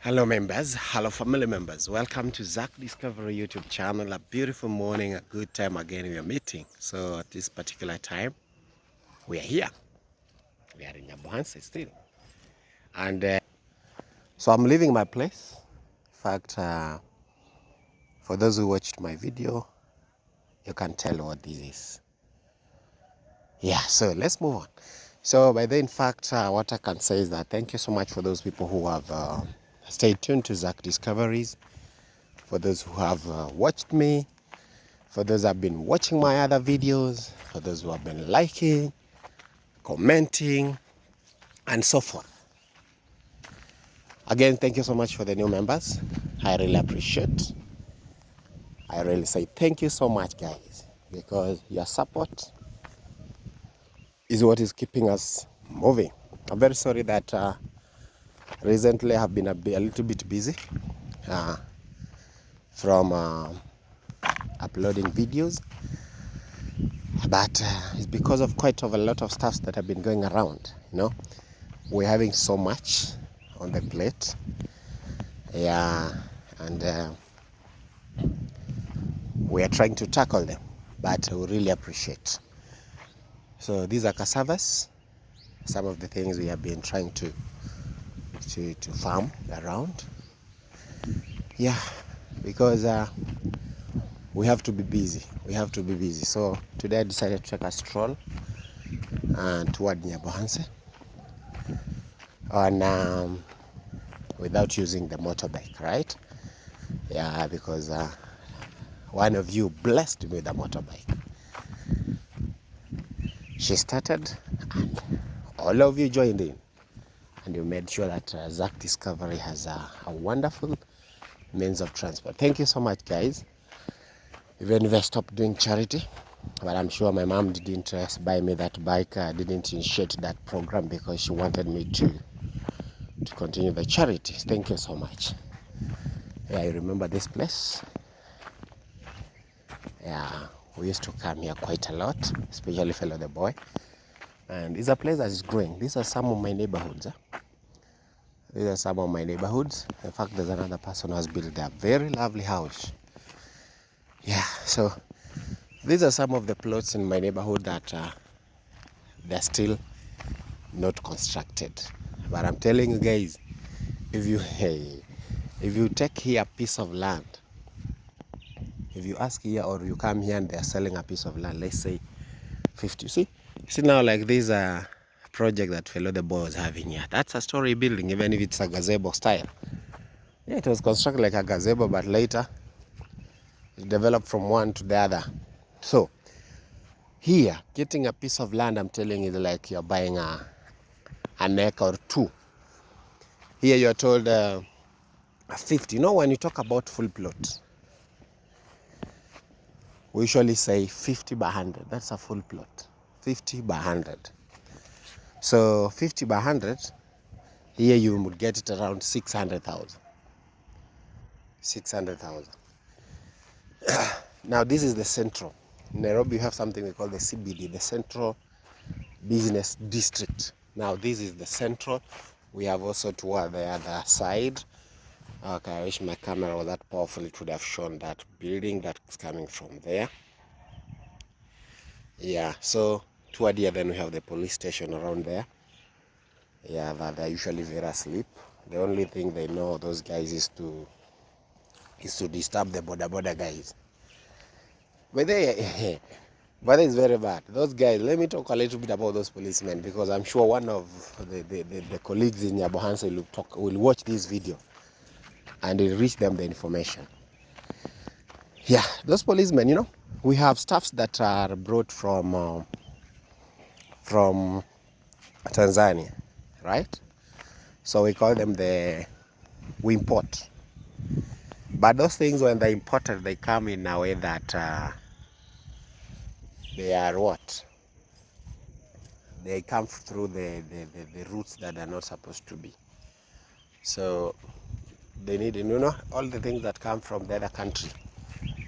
Hello members, hello family members. Welcome to Zach Discovery YouTube channel. A beautiful morning, a good time again we are meeting. So at this particular time, we are here. We are in Nyabohanse still. And so I'm leaving my place. In fact, for those who watched my video, you can tell what this is. Yeah, so let's move on. So by then, in fact, what I can say is that thank you so much for those people who have stayed tuned to Zach Discoveries. For those who have watched me, for those who have been watching my other videos, for those who have been liking, commenting, and so forth. Again, thank you so much for the new members. I really appreciate. I really say thank you so much, guys, because your support is what is keeping us moving. I'm very sorry that recently I have been a little bit busy from uploading videos, but it's because of quite a lot of stuff that have been going around. We're having so much on the plate, and we are trying to tackle them, but we really appreciate. So these are cassavas, some of the things we have been trying to farm around, because we have to be busy. So today I decided to take a stroll toward Nyabohanse without using the motorbike, right? Because one of you blessed me with a motorbike. She started and all of you joined in, and you made sure that Zach Discovery has a wonderful means of transport. Thank you so much, guys. Even if I stopped doing charity, but I'm sure my mom didn't buy me that bike, didn't initiate that program because she wanted me to continue the charities. Thank you so much. I remember this place. We used to come here quite a lot, especially Fellow the Boy. And it's a place that is growing. These are some of my neighborhoods. These are some of my neighborhoods. In fact, there's another person who has built a very lovely house. So these are some of the plots in my neighborhood that they're still not constructed. But I'm telling you guys, if you take here a piece of land, if you ask here or you come here and they're selling a piece of land, let's say 50. See now, like this project that Fellow the Boy was having here, that's a story building, even if it's a gazebo style. It was constructed like a gazebo, but later it developed from one to the other. So here, getting a piece of land, I'm telling you, like you're buying an acre or two. Here you're told 50. When you talk about full plot, we usually say 50 by 100. That's a full plot. 50 by 100. So 50 by 100, here you would get it around 600,000. 600,000. Now this is the central. In Nairobi, you have something we call the CBD, the Central Business District. Now this is the central. We have also toward the other side. Okay, I wish my camera was that powerful. It would have shown that building that's coming from there. So toward here, then we have the police station around there. That they're usually very asleep. The only thing they know, those guys, is to disturb the border guys. But it's very bad. Those guys, let me talk a little bit about those policemen, because I'm sure one of the colleagues in Nyabohanse will watch this video and will reach them the information. Those policemen, we have staffs that are brought from Tanzania, right? So we call them we import. But those things, when they're imported, they come in a way that they are what? They come through the routes that are not supposed to be. So they need, all the things that come from the other country,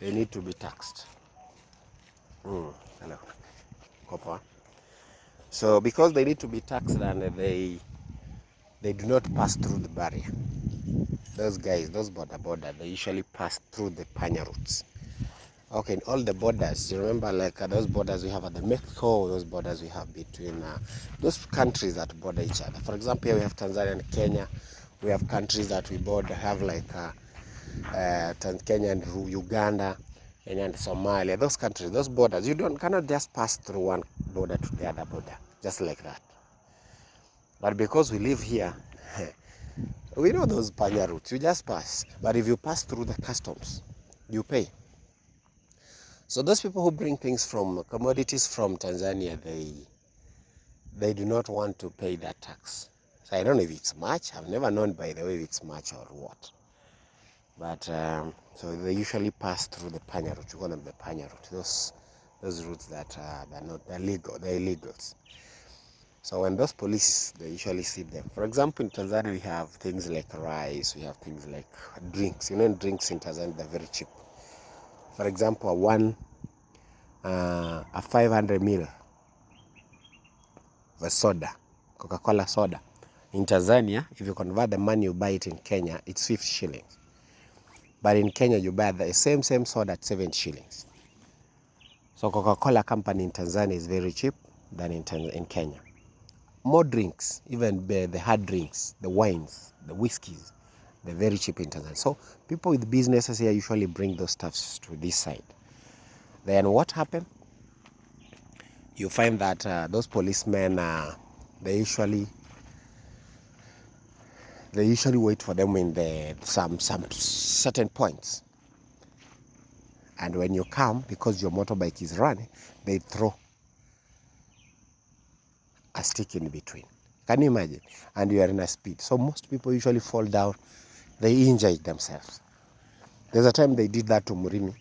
they need to be taxed. Hello. Copper. So because they need to be taxed and they do not pass through the barrier. those guys, those border, they usually pass through the Panya routes. Okay, in all the borders, you remember like those borders we have at the Mexico, those borders we have between those countries that border each other. For example, here we have Tanzania and Kenya. We have countries that we border, have like Kenya and Uganda, Kenya and Somalia. Those countries, those borders, you cannot just pass through one border to the other border, just like that. But because we live here, we know those Panya routes, you just pass. But if you pass through the customs, you pay. So those people who bring things from commodities from Tanzania, they do not want to pay that tax. So I don't know if it's much. I've never known, by the way, if it's much or what. But so they usually pass through the Panya route. You call them the Panya route. Those routes that they're not, they're legal. They're illegals. So when those police, they usually see them. For example, in Tanzania we have things like rice. We have things like drinks. You know, drinks in Tanzania they're very cheap. For example, a 500 ml of a soda, Coca-Cola soda. In Tanzania, if you convert the money you buy it in Kenya, it's 50 shillings. But in Kenya, you buy the same soda at 7 shillings. So Coca-Cola company in Tanzania is very cheap than in Kenya. More drinks, even the hard drinks, the wines, the whiskeys, they're very cheap in Tanzania. So people with businesses here usually bring those stuffs to this side. Then what happened? You find that those policemen, they usually wait for them in some certain points. And when you come, because your motorbike is running, they throw a stick in between. Can you imagine? And you are in a speed. So most people usually fall down. They injure themselves. There's a time they did that to Murimi.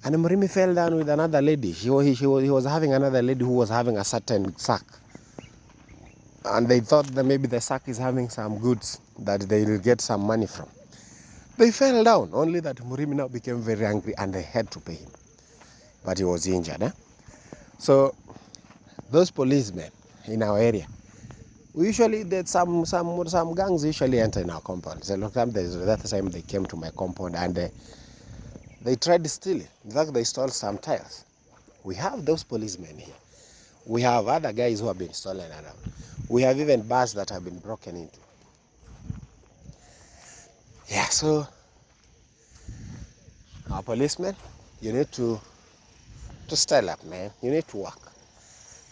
And Murimi fell down with another lady. He was having another lady who was having a certain sack. And they thought that maybe the sack is having some goods that they will get some money from. They fell down, only that Murimi now became very angry and they had to pay him. But he was injured. So those policemen in our area, we usually did some gangs usually enter in our compound. So that time they came to my compound and they tried stealing. In fact, they stole some tiles. We have those policemen here. We have other guys who have been stolen around. We have even bars that have been broken into. Yeah, so our policemen, you need to style up, man. You need to work.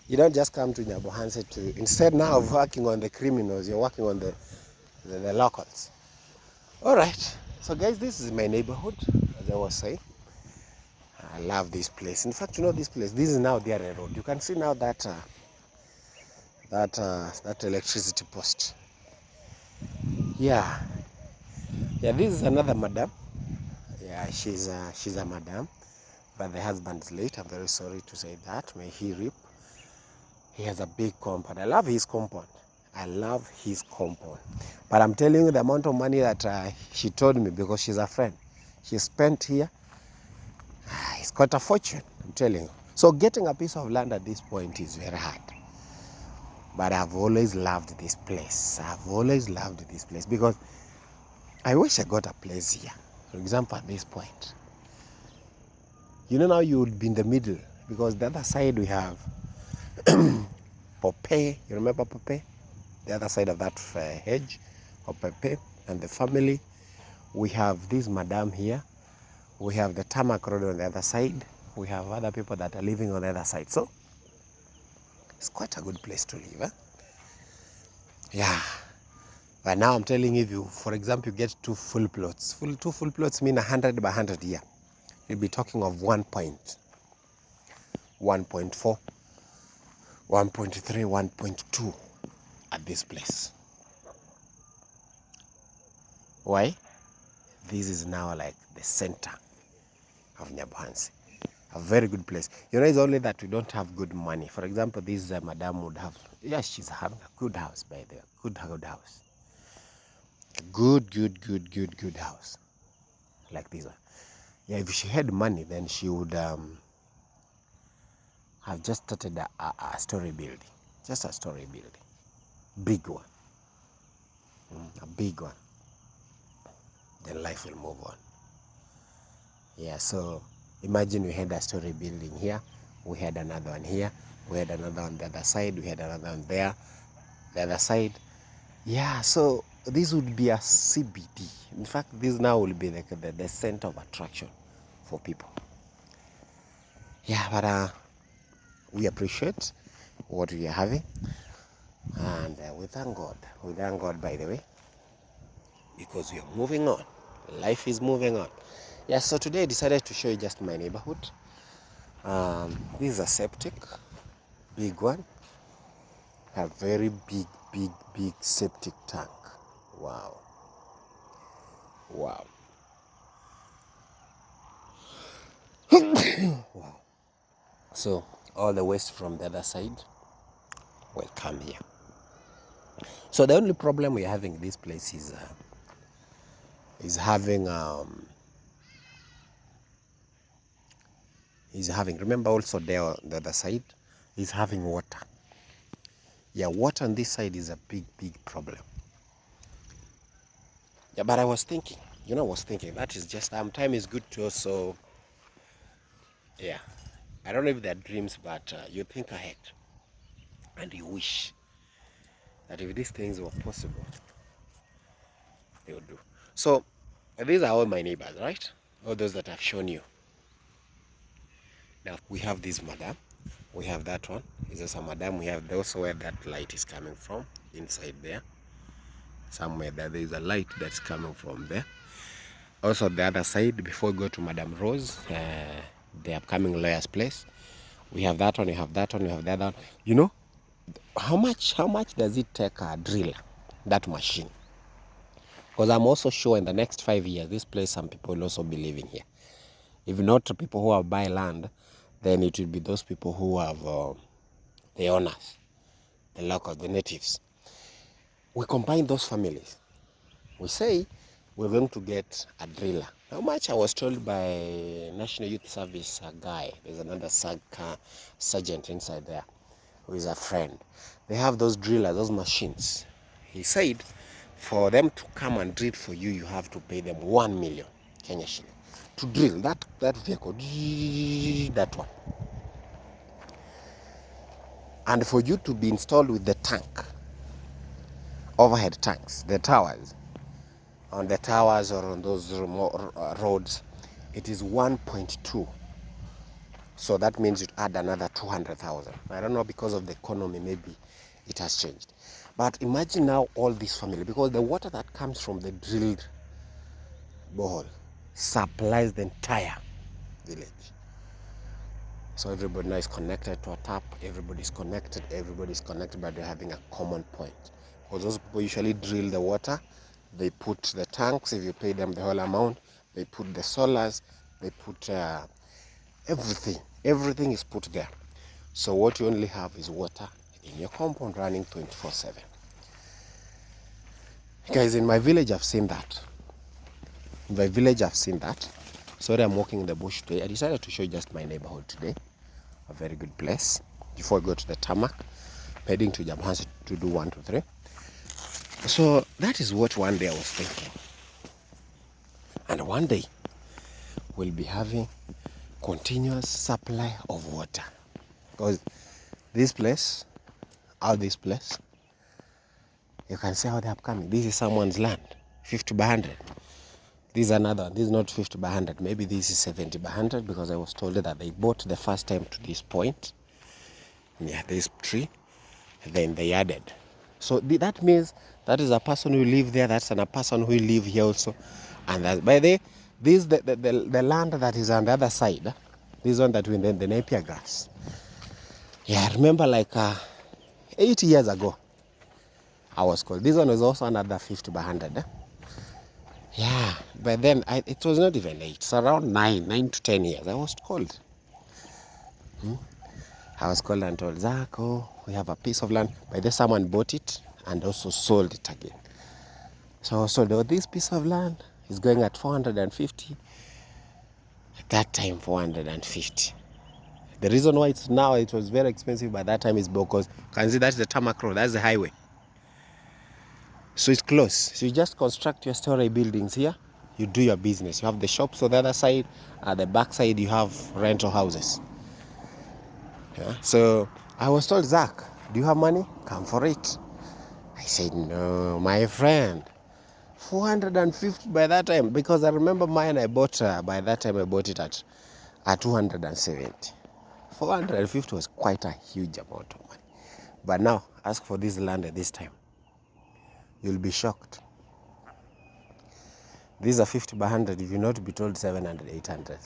You don't just come to Nyabohanse to, instead now of working on the criminals, you're working on the locals. All right. So guys, this is my neighborhood, as I was saying. I love this place. In fact, you know this place. This is now the road. You can see now that that electricity post. Yeah. This is another madam. Yeah, she's a madam, but the husband is late. I'm very sorry to say that. May he reap. He has a big compound. I love his compound. But I'm telling you the amount of money that she told me, because she's a friend, she spent here. It's quite a fortune, I'm telling you. So getting a piece of land at this point is very hard. But I've always loved this place. Because I wish I got a place here. For example, at this point. You know, now you would be in the middle, because the other side we have Pope. You remember Pope? The other side of that hedge of Pope and the family. We have this madam here. We have the tarmac road on the other side. We have other people that are living on the other side. So it's quite a good place to live. Yeah. But now I'm telling you, for example, you get 2 full plots. 2 full plots mean 100 by 100 here. You'll be talking of 1.4, 1.3, 1.2 at this place. Why? This is now like the center of Nyabohanse. A very good place. You know, it's only that we don't have good money. For example, this madam would have, she's having a good house, by the way. Good house. Good house. Like this one. Yeah, if she had money, then she would have just started a story building. Just a story building. Big one. A big one. then life will move on. Yeah, so imagine we had a story building here, we had another one here, we had another on the other side, we had another one there, the other side. Yeah, so this would be a CBD. In fact, this now will be like the center of attraction for people. Yeah, but we appreciate what we are having, and we thank God. We thank God, by the way, because we are moving on. Life is moving on. Yeah, so today I decided to show you just my neighborhood. This is a septic, big one, a very big septic tank. Wow, wow. Wow. So all the waste from the other side will come here. So the only problem we're having in this place is having remember also there on the other side is having water. Yeah, water on this side is a big problem. Yeah, but I was thinking that is just time is good too. So yeah, I don't know if they're dreams, but you think ahead and you wish that if these things were possible, they would do. So these are all my neighbors, right? All those that I've shown you. Now we have this madam, we have that one. Is also a madam. We have also where that light is coming from, inside there. Somewhere there is a light that's coming from there. Also the other side, before we go to Madam Rose, the upcoming lawyer's place, we have that one, we have that one, we have the other one. You know, how much does it take a driller, that machine? Because I'm also sure in the next 5 years, this place, some people will also be living here. If not people who have buy land, then it will be those people who have the owners, the locals, the natives. We combine those families. We say we're going to get a driller. How much? I was told by National Youth Service guy. There's another sergeant inside there who is a friend. They have those drillers, those machines. He said for them to come and drill for you, you have to pay them 1 million Kenya shilling to drill that vehicle, that one. And for you to be installed with the tank, overhead tanks, the towers, on the towers or on those roads, it is 1.2. So that means you add another 200,000. I don't know, because of the economy, maybe it has changed. But imagine now all this family, because the water that comes from the drilled borehole supplies the entire village. So everybody now is connected to a tap, everybody's connected, but they're having a common point. Because those people usually drill the water, they put the tanks, if you pay them the whole amount, they put the solars, they put everything is put there. So what you only have is water in your compound running 24/7. Guys, in my village I've seen that. Sorry, I'm walking in the bush today. I decided to show you just my neighborhood today. A very good place. Before I go to the tarmac, heading to Jamhans to do 1, 2, 3. So that is what one day I was thinking. And one day we'll be having continuous supply of water. Because this place, you can see how they're coming. This is someone's land, 50 by 100. This is another one. This is not 50 by 100. Maybe this is 70 by 100, because I was told that they bought the first time to this point, near this tree, then they added. So that means that is a person who live there, that's a person who live here also. And that, by the way, this the land that is on the other side, this one that we named the Napier grass. Yeah, I remember like 8 years ago, I was called. This one was also another 50 by 100. Yeah, but then it was not even 8. It's around 9 to 10 years. I was called. I was called and told, Zako, we have a piece of land. By then someone bought it and also sold it again. So this piece of land is going at 450. At that time, 450. The reason why it was very expensive by that time is because you can see that's the tarmac road, that's the highway. So it's close. So you just construct your story buildings here, you do your business. You have the shops on the other side. At the back side, you have rental houses. Yeah? So I was told, Zach, do you have money? Come for it. I said, no, my friend. 450 by that time, because I remember mine I bought, by that time I bought it at 270. 450 was quite a huge amount of money. But now, ask for this land at this time. You'll be shocked. These are 50 by 100, if you're not to be told 700, 800.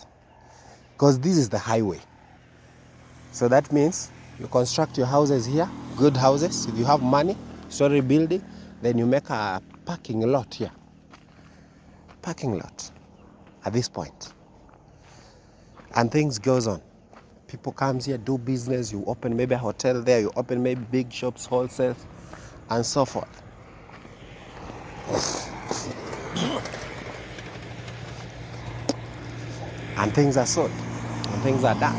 Because this is the highway. So that means you construct your houses here, good houses. If you have money, story building, then you make a parking lot here. Parking lot at this point. And things goes on. People comes here, do business, you open maybe a hotel there, you open maybe big shops, wholesale, and so forth. And things are sold, and things are done.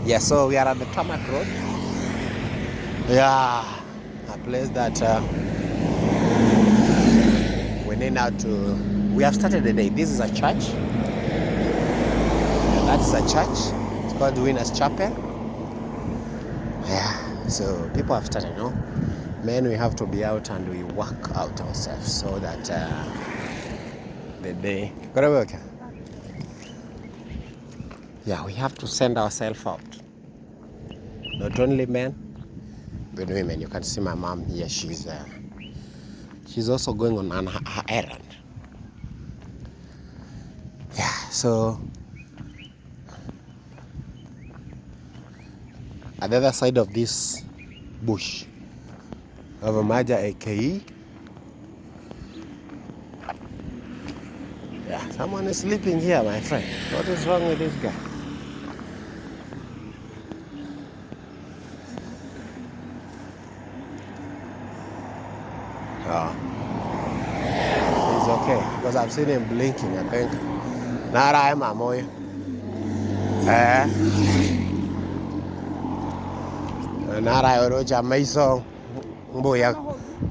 Yeah, so we are at the Tarmac Road. Yeah, a place that we need now to, we have started the day. This is a church. That is a church. It's called Winners Chapel. Yeah, so people have started, no? Men, we have to be out and we work out ourselves so that the day. Yeah, we have to send ourselves out. Not only men, but women. You can see my mom here. She's also going on her errand. Yeah, so at the other side of this bush, we have a major AKE. Yeah, someone is sleeping here, my friend. What is wrong with this guy? Oh, he's okay because I've seen him blinking. I think. Nara I'm amoy. Nara orocha maiso mboya.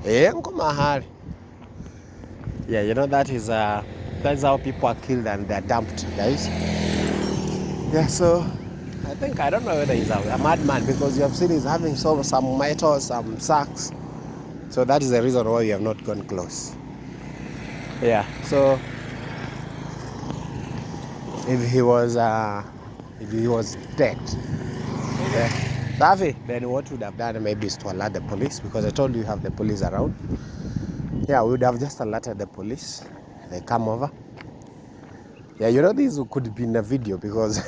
Mahali. Yeah, you know that's how people are killed and they're dumped, guys. Yeah, so I don't know whether he's a madman because you have seen he's having some metals, some sacks. So that is the reason why we have not gone close. Yeah, so if he was dead, then what would have done maybe is to alert the police, because I told you have the police around. Yeah, we would have just alerted the police. They come over. Yeah, you know this could be in a video because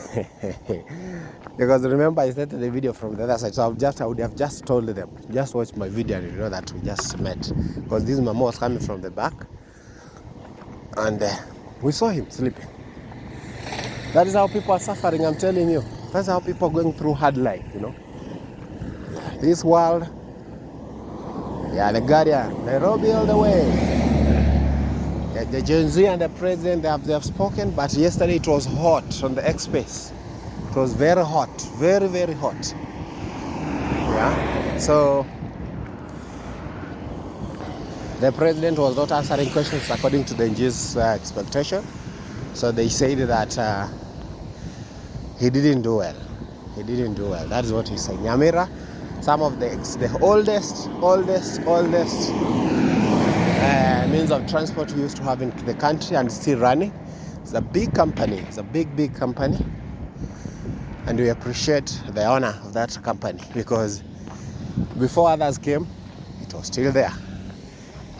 because remember I started the video from the other side, so I would have just told them, just watch my video and you know that we just met, because this mama was coming from the back and we saw him sleeping. That is how people are suffering, I'm telling you. That's how people are going through hard life, you know. This world, yeah, the Guardian, Nairobi all the way. Yeah, the Gen Z and the president, they have spoken, but yesterday it was hot on the X-Space. It was very hot, very, very hot. Yeah, so the president was not answering questions according to the NG's expectation. So they said that he didn't do well. He didn't do well. That's what he said. Nyamira, some of the oldest means of transport we used to have in the country and still running. It's a big company. It's a big company. And we appreciate the honor of that company because before others came, it was still there.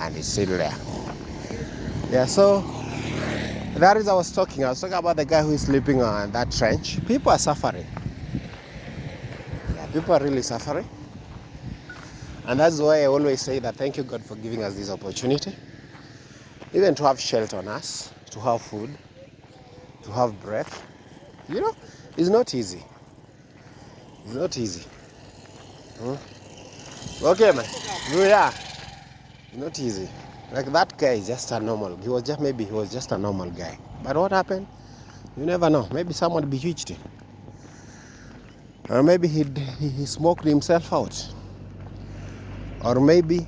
And it's still there. Yeah, so that is I was talking about the guy who is sleeping on that trench. People are suffering. Yeah, people are really suffering. And that's why I always say that thank you God for giving us this opportunity. Even to have shelter on us, to have food, to have breath. You know, it's not easy. It's not easy. Okay, man. Yeah. It's not easy. Like that guy is just a normal. He was just a normal guy. But what happened? You never know. Maybe someone bewitched him. Or maybe he smoked himself out. Or maybe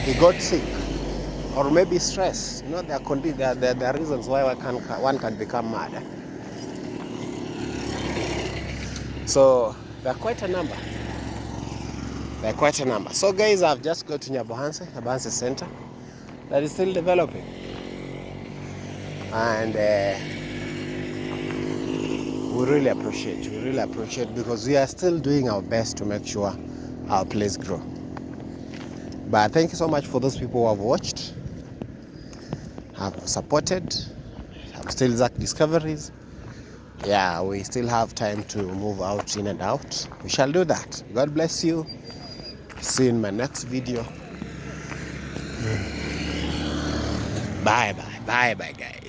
he got sick, or maybe stress. You know, there are reasons why one can become mad. So there are quite a number. So guys, I've just got to Nyabohanse Center that is still developing. And we really appreciate because we are still doing our best to make sure our place grow. But thank you so much for those people who have watched, have supported, have still Zach discoveries. Yeah, we still have time to move out, in and out. We shall do that. God bless you. See you in my next video. Bye bye guys.